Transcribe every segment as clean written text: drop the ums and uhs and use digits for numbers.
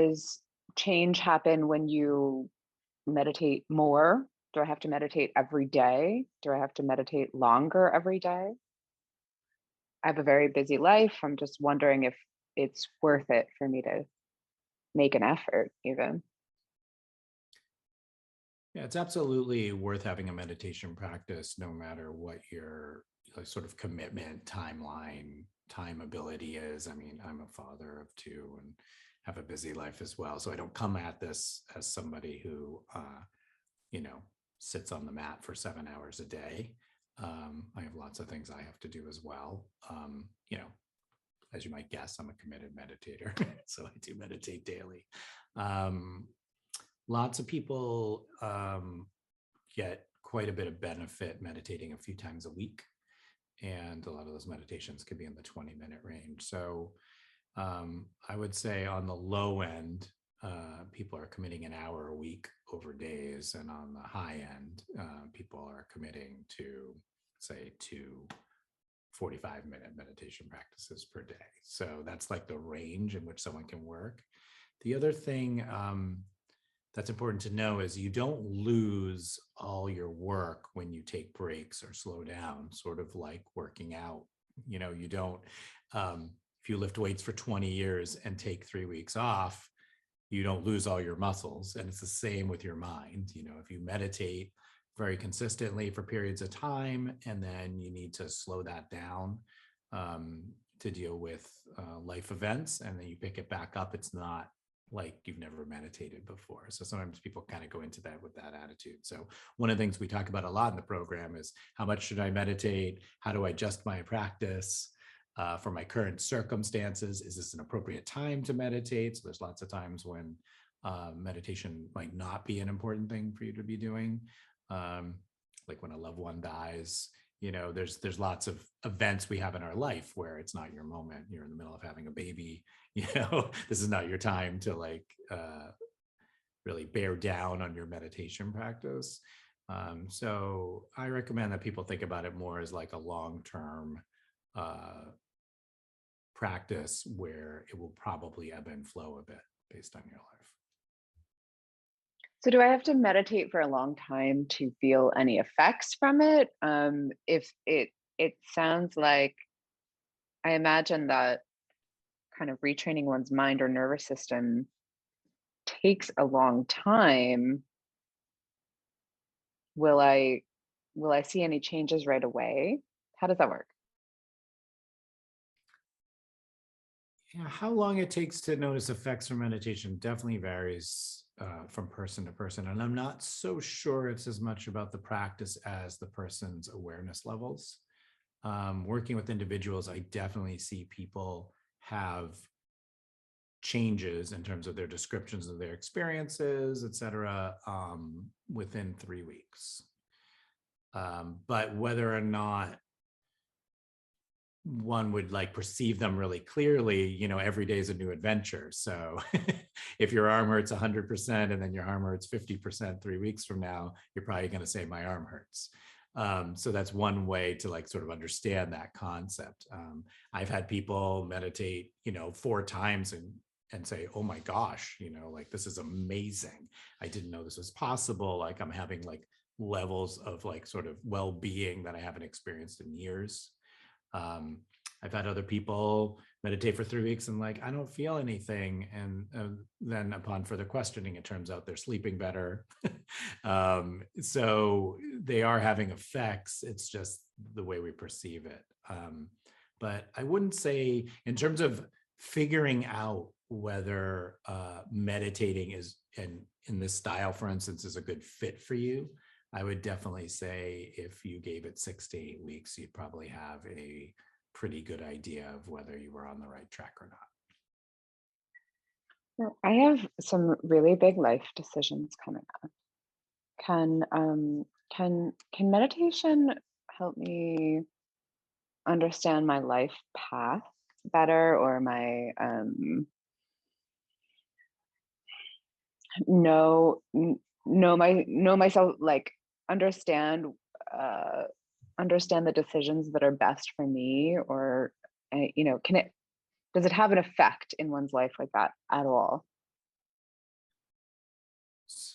does change happen when you meditate more? Do I have to meditate every day? Do I have to meditate longer every day? I have a very busy life. I'm just wondering if it's worth it for me to make an effort even. Yeah, it's absolutely worth having a meditation practice, no matter what your sort of commitment, timeline, time ability is. I mean, I'm a father of two and have a busy life as well. So I don't come at this as somebody who, you know, sits on the mat for 7 hours a day. I have lots of things I have to do as well. As you might guess, I'm a committed meditator. So I do meditate daily. Um, Lots of people get quite a bit of benefit meditating a few times a week. And a lot of those meditations could be in the 20-minute range. So I would say on the low end, people are committing an hour a week over days. And on the high end, people are committing to, say, 2 45-minute meditation practices per day. So that's like the range in which someone can work. The other thing that's important to know is you don't lose all your work when you take breaks or slow down, sort of like working out. You don't, if you lift weights for 20 years and take 3 weeks off, you don't lose all your muscles. And it's the same with your mind. If you meditate very consistently for periods of time, and then you need to slow that down to deal with life events, and then you pick it back up, it's not like you've never meditated before. So sometimes people kind of go into that with that attitude. So one of the things we talk about a lot in the program is how much should I meditate? How do I adjust my practice for my current circumstances? Is this an appropriate time to meditate? So there's lots of times when meditation might not be an important thing for you to be doing. Like when a loved one dies, there's lots of events we have in our life where it's not your moment. You're in the middle of having a baby, this is not your time to really bear down on your meditation practice. So I recommend that people think about it more as like a long-term practice where it will probably ebb and flow a bit based on your life. So do I have to meditate for a long time to feel any effects from it? If it sounds like, I imagine that kind of retraining one's mind or nervous system takes a long time. Will I see any changes right away? How does that work? Yeah, how long it takes to notice effects from meditation definitely varies from person to person. And I'm not so sure it's as much about the practice as the person's awareness levels. Working with individuals, I definitely see people have changes in terms of their descriptions of their experiences, et cetera, within 3 weeks. But whether or not one would perceive them really clearly, every day is a new adventure. So if your arm hurts 100% and then your arm hurts 50% 3 weeks from now, you're probably going to say my arm hurts. So that's one way to sort of understand that concept. I've had people meditate, 4 times and say, oh my gosh, this is amazing. I didn't know this was possible. I'm having levels of sort of well-being that I haven't experienced in years. I've had other people meditate for 3 weeks and I don't feel anything. And then upon further questioning, it turns out they're sleeping better. So they are having effects. It's just the way we perceive it. But I wouldn't say in terms of figuring out whether meditating is, and in this style, for instance, is a good fit for you. I would definitely say if you gave it 6 to 8 weeks, you'd probably have a pretty good idea of whether you were on the right track or not. Well, I have some really big life decisions coming up. Can meditation help me understand my life path better, or my know myself, understand uh understand the decisions that are best for me, or can it does it have an effect in one's life like that at all?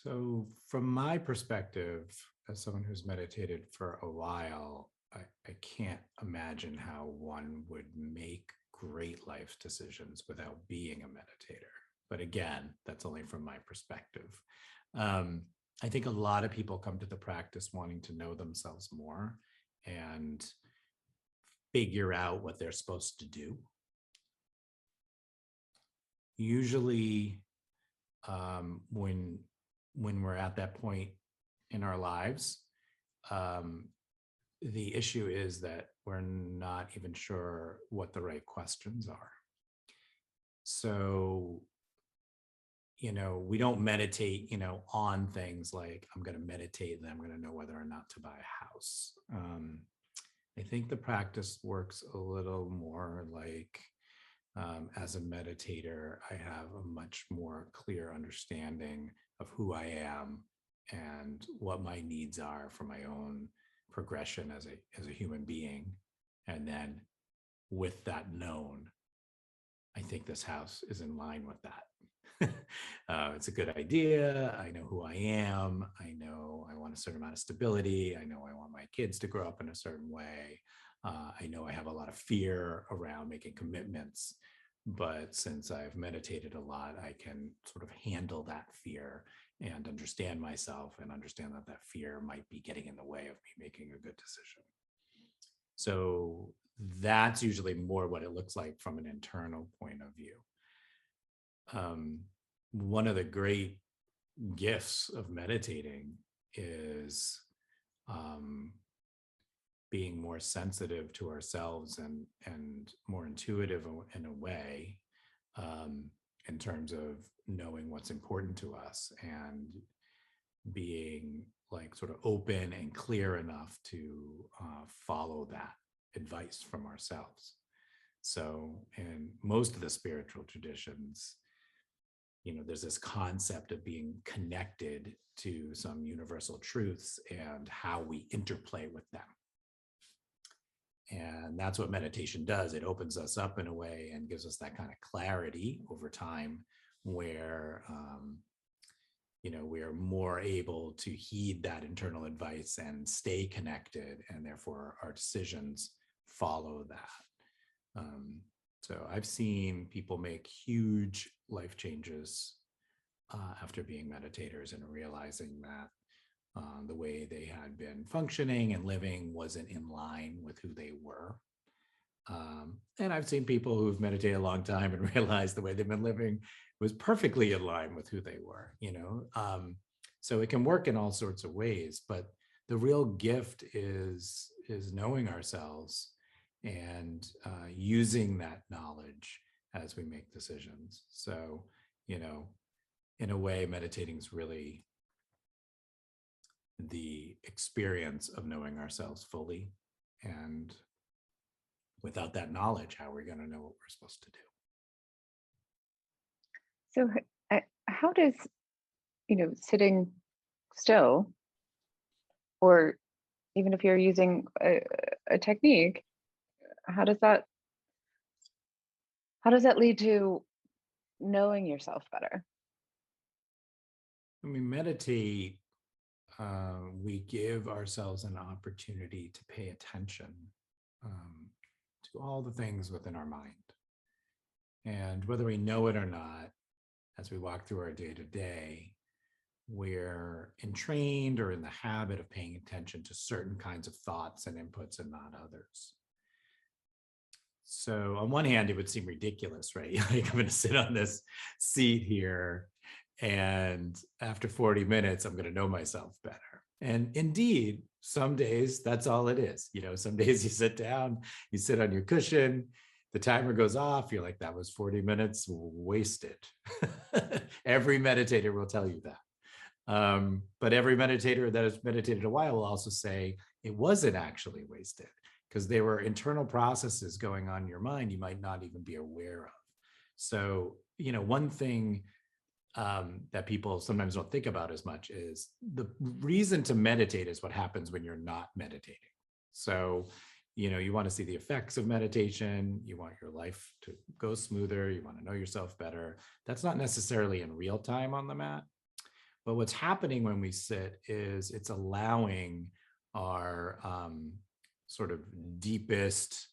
So, from my perspective, as someone who's meditated for a while, I can't imagine how one would make great life decisions without being a meditator. But again, that's only from my perspective. Um, I think a lot of people come to the practice wanting to know themselves more and figure out what they're supposed to do. Usually, when we're at that point in our lives, um, the issue is that we're not even sure what the right questions are. So, we don't meditate, on things like I'm going to meditate and I'm going to know whether or not to buy a house. I think the practice works a little more like, as a meditator, I have a much more clear understanding of who I am and what my needs are for my own progression as a human being. And then with that known, I think this house is in line with that. It's a good idea. I know who I am. I know I want a certain amount of stability. I know I want my kids to grow up in a certain way. I know I have a lot of fear around making commitments. But since I've meditated a lot, I can sort of handle that fear and understand myself and understand that that fear might be getting in the way of me making a good decision. So that's usually more what it looks like from an internal point of view. One of the great gifts of meditating is being more sensitive to ourselves and more intuitive in a way, in terms of knowing what's important to us and being like sort of open and clear enough to follow that advice from ourselves. So in most of the spiritual traditions, there's this concept of being connected to some universal truths and how we interplay with them. And that's what meditation does. It opens us up in a way and gives us that kind of clarity over time where, we're more able to heed that internal advice and stay connected. And therefore our decisions follow that. So I've seen people make huge life changes after being meditators and realizing that the way they had been functioning and living wasn't in line with who they were. And I've seen people who've meditated a long time and realized the way they've been living was perfectly in line with who they were, so it can work in all sorts of ways, but the real gift is knowing ourselves and using that knowledge as we make decisions. So, in a way, meditating is really the experience of knowing ourselves fully. And without that knowledge, how are we going to know what we're supposed to do? So, how does, sitting still, or even if you're using a technique, how does that lead to knowing yourself better? When we meditate, we give ourselves an opportunity to pay attention to all the things within our mind. And whether we know it or not, as we walk through our day to day, we're entrained or in the habit of paying attention to certain kinds of thoughts and inputs and not others. So on one hand, it would seem ridiculous, right? Like I'm going to sit on this seat here, and after 40 minutes, I'm going to know myself better. And indeed, some days that's all it is. Some days you sit down, you sit on your cushion, the timer goes off, you're like, that was 40 minutes wasted. Every meditator will tell you that. But every meditator that has meditated a while will also say it wasn't actually wasted, because there were internal processes going on in your mind you might not even be aware of. So, one thing that people sometimes don't think about as much is the reason to meditate is what happens when you're not meditating. So, you want to see the effects of meditation, you want your life to go smoother, you want to know yourself better. That's not necessarily in real time on the mat. But what's happening when we sit is it's allowing our sort of deepest,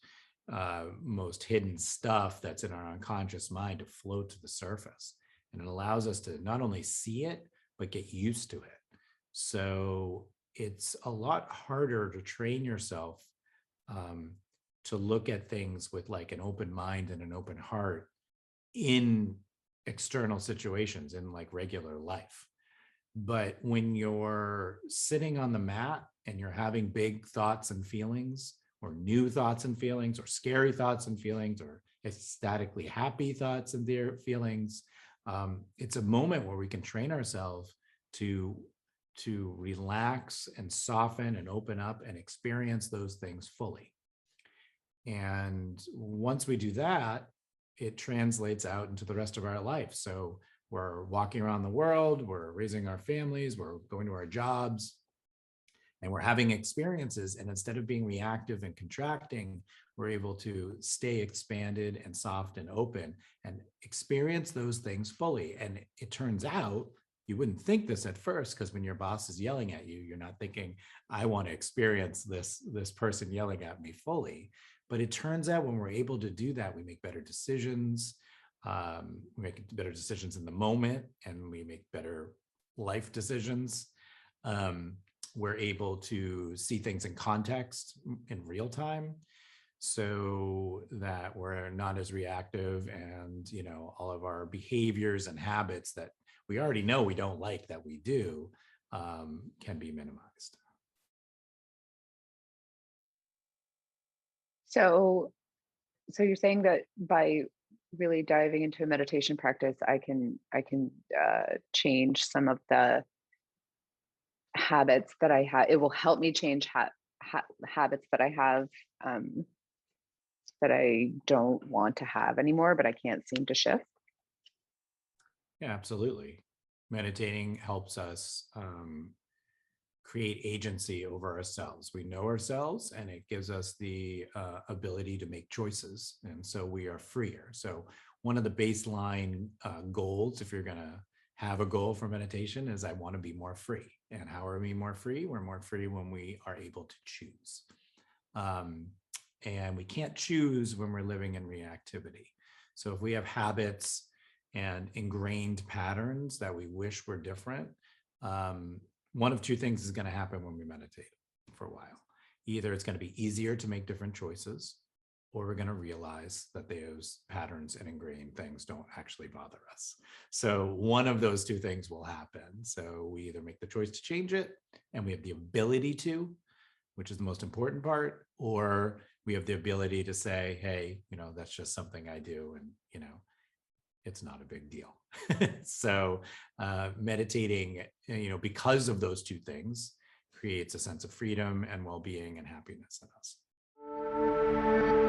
most hidden stuff that's in our unconscious mind to float to the surface. And it allows us to not only see it, but get used to it. So it's a lot harder to train yourself um, to look at things with like an open mind and an open heart in external situations in like regular life. But when you're sitting on the mat and you're having big thoughts and feelings, or new thoughts and feelings, or scary thoughts and feelings, or ecstatically happy thoughts and their feelings, it's a moment where we can train ourselves to relax and soften and open up and experience those things fully. And once we do that, it translates out into the rest of our life. So we're walking around the world, we're raising our families, we're going to our jobs, and we're having experiences. And instead of being reactive and contracting, we're able to stay expanded and soft and open and experience those things fully. And it turns out, you wouldn't think this at first, because when your boss is yelling at you, you're not thinking, I want to experience this person yelling at me fully. But it turns out when we're able to do that, we make better decisions. We make better decisions in the moment, and we make better life decisions. We're able to see things in context in real time, so that we're not as reactive, and all of our behaviors and habits that we already know we don't like that we do can be minimized. So, so you're saying that by really diving into a meditation practice, I can change some of the habits that I have. It will help me change habits that I have, um, that I don't want to have anymore, but I can't seem to shift. Yeah, absolutely. Meditating helps us create agency over ourselves. We know ourselves, and it gives us the ability to make choices. And so we are freer. So, one of the baseline goals, if you're going to have a goal for meditation, is I want to be more free. And how are we more free? We're more free when we are able to choose. Um, and we can't choose when we're living in reactivity. So, if we have habits and ingrained patterns that we wish were different, one of two things is going to happen when we meditate for a while. Either it's going to be easier to make different choices, or we're going to realize that those patterns and ingrained things don't actually bother us. So one of those two things will happen. So we either make the choice to change it, and we have the ability to, which is the most important part, or we have the ability to say, hey, that's just something I do, and it's not a big deal. So meditating, because of those two things, creates a sense of freedom and well-being and happiness in us.